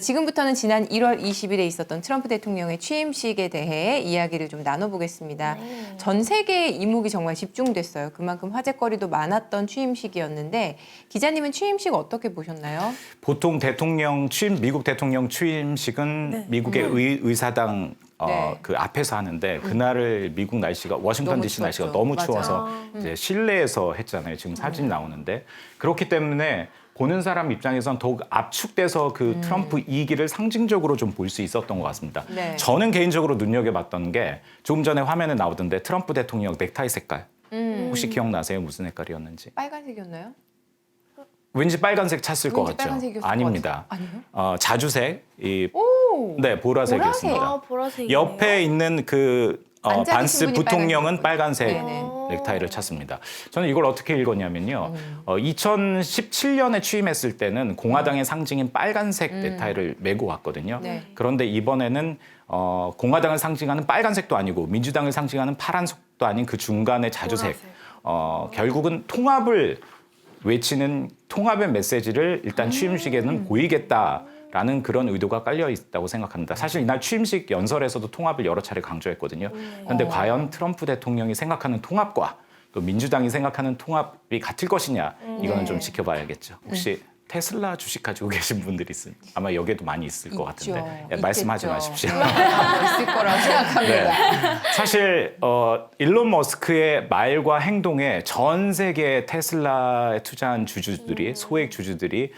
지금부터는 지난 1월 20일에 있었던 트럼프 대통령의 취임식에 대해 이야기를 좀 나눠보겠습니다. 전 세계의 이목이 정말 집중됐어요. 그만큼 화제거리도 많았던 취임식이었는데 기자님은 취임식 어떻게 보셨나요? 보통 미국 대통령 취임식은 미국의 의사당 그 앞에서 하는데 그날을 미국 날씨가 워싱턴 DC 날씨가 너무 추워서 이제 실내에서 했잖아요. 지금 사진이 나오는데 그렇기 때문에 보는 사람 입장에선 더욱 압축돼서 그 트럼프 2기를 상징적으로 좀 볼 수 있었던 것 같습니다. 네. 저는 개인적으로 눈여겨봤던 게 조금 전에 화면에 나오던데 트럼프 대통령 넥타이 색깔 혹시 기억나세요? 무슨 색깔이었는지? 빨간색이었나요? 왠지 빨간색 찼을 것 같죠? 아닙니다. 아니에요? 자주색, 오! 네, 보라색이었습니다. 아, 보라색이네요. 옆에 있는 그 앉아 계신 반스 분이 부통령은 빨간색 네네. 넥타이를 찼습니다. 저는 이걸 어떻게 읽었냐면요. 2017년에 취임했을 때는 공화당의 상징인 빨간색 넥타이를 메고 왔거든요. 네. 그런데 이번에는 공화당을 상징하는 빨간색도 아니고 민주당을 상징하는 파란색도 아닌 그 중간의 자주색. 결국은 통합을 외치는 통합의 메시지를 일단 취임식에는 보이겠다라는 그런 의도가 깔려 있다고 생각합니다. 사실 이날 취임식 연설에서도 통합을 여러 차례 강조했거든요. 그런데 과연 트럼프 대통령이 생각하는 통합과 또 민주당이 생각하는 통합이 같을 것이냐 이거는 좀 지켜봐야겠죠. 혹시 테슬라 주식 가지고 계신 분들이 아마 여기에도 많이 있을 것 같은데 말씀하지 마십시오. 있을 거라고 생각합니다. 사실 일론 머스크의 말과 행동에 전 세계 테슬라에 투자한 주주들이 소액 주주들이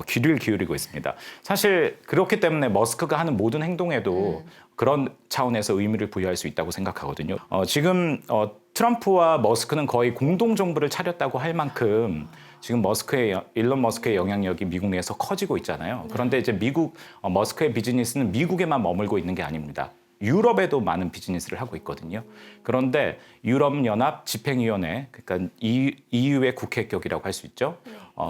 귀를 기울이고 있습니다. 사실 그렇기 때문에 머스크가 하는 모든 행동에도 그런 차원에서 의미를 부여할 수 있다고 생각하거든요. 지금 트럼프와 머스크는 거의 공동 정부를 차렸다고 할 만큼 지금 일론 머스크의 영향력이 미국 내에서 커지고 있잖아요. 그런데 이제 머스크의 비즈니스는 미국에만 머물고 있는 게 아닙니다. 유럽에도 많은 비즈니스를 하고 있거든요. 그런데 유럽연합 집행위원회, 그러니까 EU의 국회격이라고 할 수 있죠.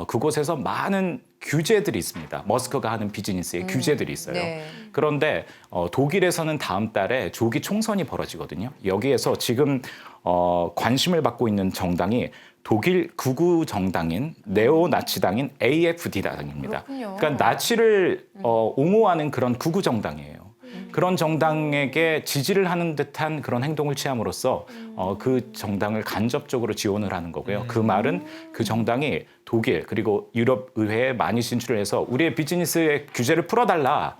그곳에서 많은 규제들이 있습니다. 머스크가 하는 비즈니스에 규제들이 있어요. 네. 그런데 독일에서는 다음 달에 조기 총선이 벌어지거든요. 여기에서 지금 관심을 받고 있는 정당이 독일 극우 정당인 네오나치당인 AfD당입니다. 그렇군요. 그러니까 나치를 옹호하는 그런 극우 정당이에요. 그런 정당에게 지지를 하는 듯한 그런 행동을 취함으로써 그 정당을 간접적으로 지원을 하는 거고요. 그 말은 그 정당이 독일 그리고 유럽 의회에 많이 진출을 해서 우리의 비즈니스의 규제를 풀어달라.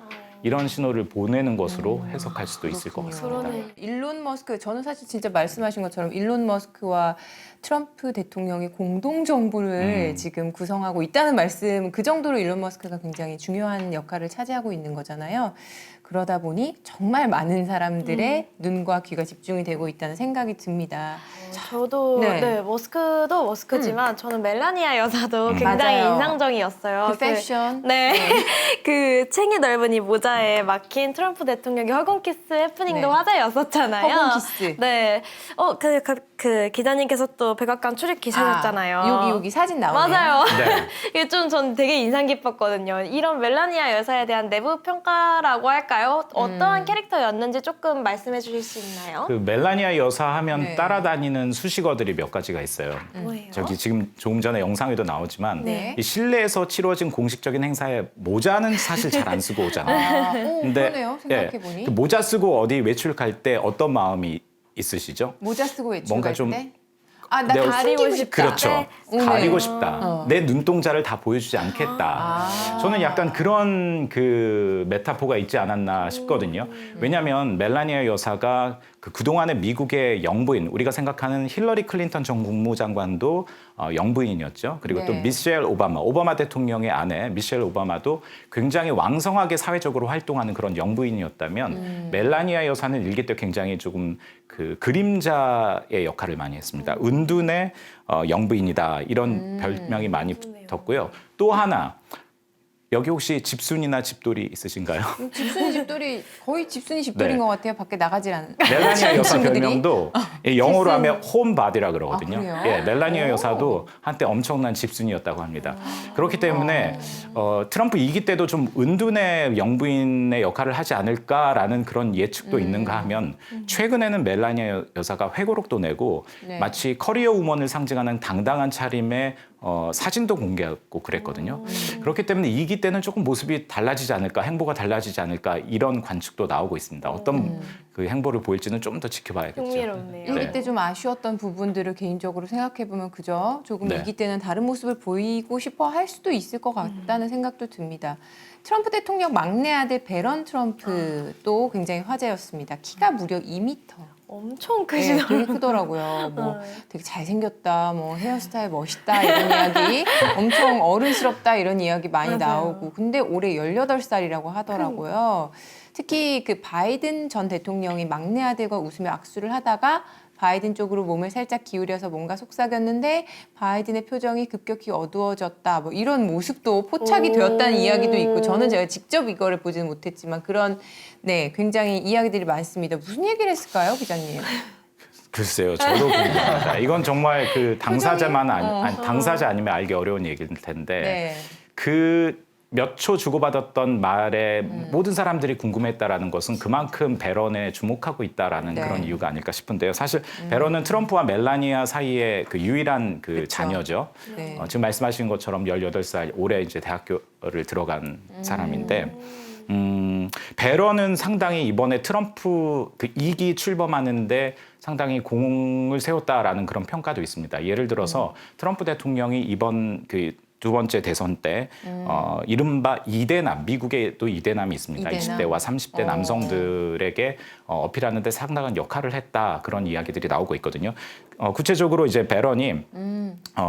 이런 신호를 보내는 것으로 해석할 수도 있을 것 같습니다. 일론 머스크, 저는 사실 진짜 말씀하신 것처럼 일론 머스크와 트럼프 대통령이 공동 정부를 지금 구성하고 있다는 말씀, 그 정도로 일론 머스크가 굉장히 중요한 역할을 차지하고 있는 거잖아요. 그러다 보니 정말 많은 사람들의 눈과 귀가 집중이 되고 있다는 생각이 듭니다. 저도 머스크도 머스크지만 저는 멜라니아 여사도 굉장히 맞아요. 인상적이었어요. 그 패션. 그 챙이 넓은 이 모자에 막힌 트럼프 대통령의 허공키스 해프닝도 화제였었잖아요. 허공키스. 네. 그 기자님께서 또 백악관 출입 기사셨잖아요. 여기 사진 나오네요. 맞아요. 네. 이게 전 되게 인상 깊었거든요. 이런 멜라니아 여사에 대한 내부 평가라고 할까요? 어떠한 캐릭터였는지 조금 말씀해 주실 수 있나요? 그 멜라니아 여사 하면 따라다니는 수식어들이 몇 가지가 있어요. 뭐예요? 저기 지금 조금 전에 영상에도 나오지만 네. 이 실내에서 치러진 공식적인 행사에 모자는 사실 잘 안 쓰고 오잖아요. 그러네요. 생각해보니. 그 모자 쓰고 어디 외출 갈 때 어떤 마음이 있으시죠? 모자 쓰고 외출 뭔가 갈 좀 때? 아, 나 내가 가리고 숨기고 싶다. 그렇죠. 네. 가리고 싶다. 내 눈동자를 다 보여주지 않겠다. 저는 약간 그런 그 메타포가 있지 않았나 싶거든요. 왜냐하면 멜라니아 여사가 그동안의 미국의 영부인, 우리가 생각하는 힐러리 클린턴 전 국무장관도 영부인이었죠. 그리고 또 미셸 오바마 대통령의 아내 미셸 오바마도 굉장히 왕성하게 사회적으로 활동하는 그런 영부인이었다면 멜라니아 여사는 일기 때 굉장히 조금 그 그림자의 역할을 많이 했습니다. 은둔의 영부인이다 이런 별명이 많이 붙었고요. 또 하나 여기 혹시 집순이나 집돌이 있으신가요? 집순이 집돌이 거의 집순이 집돌인 것 같아요. 밖에 나가질 않은. 멜라니아 여사 친구들이? 별명도 영어로 하면 홈바디라 그러거든요. 그래요? 예, 멜라니아 여사도 한때 엄청난 집순이였다고 합니다. 그렇기 때문에 트럼프 2기 때도 좀 은둔의 영부인의 역할을 하지 않을까라는 그런 예측도 있는가 하면 최근에는 멜라니아 여사가 회고록도 내고 마치 커리어 우먼을 상징하는 당당한 차림의 사진도 공개하고 그랬거든요. 그렇기 때문에 2기 때는 조금 모습이 달라지지 않을까, 행보가 달라지지 않을까 이런 관측도 나오고 있습니다. 어떤 그 행보를 보일지는 좀 더 지켜봐야겠죠. 흥미롭네요. 일기 때 좀 아쉬웠던 부분들을 개인적으로 생각해보면 그죠? 조금 네. 2기 때는 다른 모습을 보이고 싶어 할 수도 있을 것 같다는 생각도 듭니다. 트럼프 대통령 막내 아들 베런 트럼프도 굉장히 화제였습니다. 키가 무려 2m. 엄청 네, 크시더라고요. 되게 크더라고요. 뭐 되게 잘생겼다, 뭐 헤어스타일 멋있다 이런 이야기, 엄청 어른스럽다 이런 이야기 많이 맞아요. 나오고. 근데 올해 18살이라고 하더라고요. 특히 그 바이든 전 대통령이 막내 아들과 웃으며 악수를 하다가 바이든 쪽으로 몸을 살짝 기울여서 뭔가 속삭였는데 바이든의 표정이 급격히 어두워졌다. 뭐 이런 모습도 포착이 오. 되었다는 이야기도 있고, 저는 제가 직접 이거를 보지는 못했지만 그런 굉장히 이야기들이 많습니다. 무슨 얘기를 했을까요, 기자님? 글쎄요, 저도 궁금합니다. 이건 정말 그 당사자만 당사자 아니면 알기 어려운 얘기일 텐데 네. 그 몇 초 주고받았던 말에 모든 사람들이 궁금했다라는 것은 그만큼 배런에 주목하고 있다라는 네. 그런 이유가 아닐까 싶은데요. 사실 배런은 트럼프와 멜라니아 사이의 그 유일한 그 그쵸. 자녀죠. 네. 지금 말씀하신 것처럼 18살 올해 이제 대학교를 들어간 사람인데 배런은 상당히 이번에 트럼프 그 2기 출범하는데 상당히 공을 세웠다라는 그런 평가도 있습니다. 예를 들어서 트럼프 대통령이 이번 그 두 번째 대선 때 이른바 이대남, 미국에도 이대남이 있습니다. 이대남? 20대와 30대 남성들에게 어필하는 데 상당한 역할을 했다. 그런 이야기들이 나오고 있거든요. 구체적으로 이제 배런이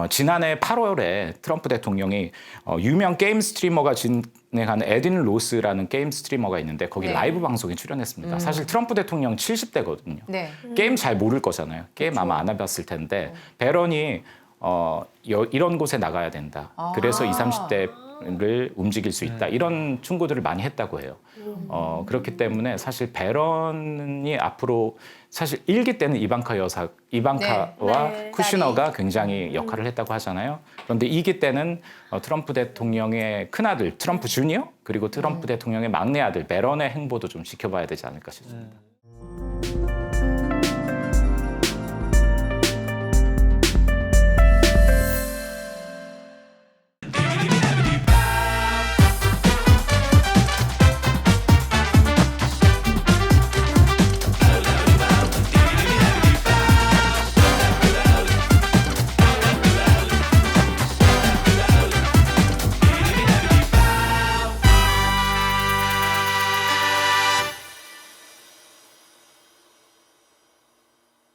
지난해 8월에 트럼프 대통령이 유명 게임 스트리머가 진행하는 에딘 로스라는 게임 스트리머가 있는데 거기 네. 라이브 방송에 출연했습니다. 사실 트럼프 대통령 70대거든요. 네. 게임 잘 모를 거잖아요. 게임 아마 안 해봤을 텐데 배런이 이런 곳에 나가야 된다. 그래서 20, 30대를 움직일 수 있다. 이런 충고들을 많이 했다고 해요. 그렇기 때문에 사실 배런이 앞으로 사실 1기 때는 이방카와 네. 쿠시너가 굉장히 역할을 했다고 하잖아요. 그런데 2기 때는 트럼프 대통령의 큰아들 트럼프 주니어 그리고 트럼프 대통령의 막내 아들 배런의 행보도 좀 지켜봐야 되지 않을까 싶습니다.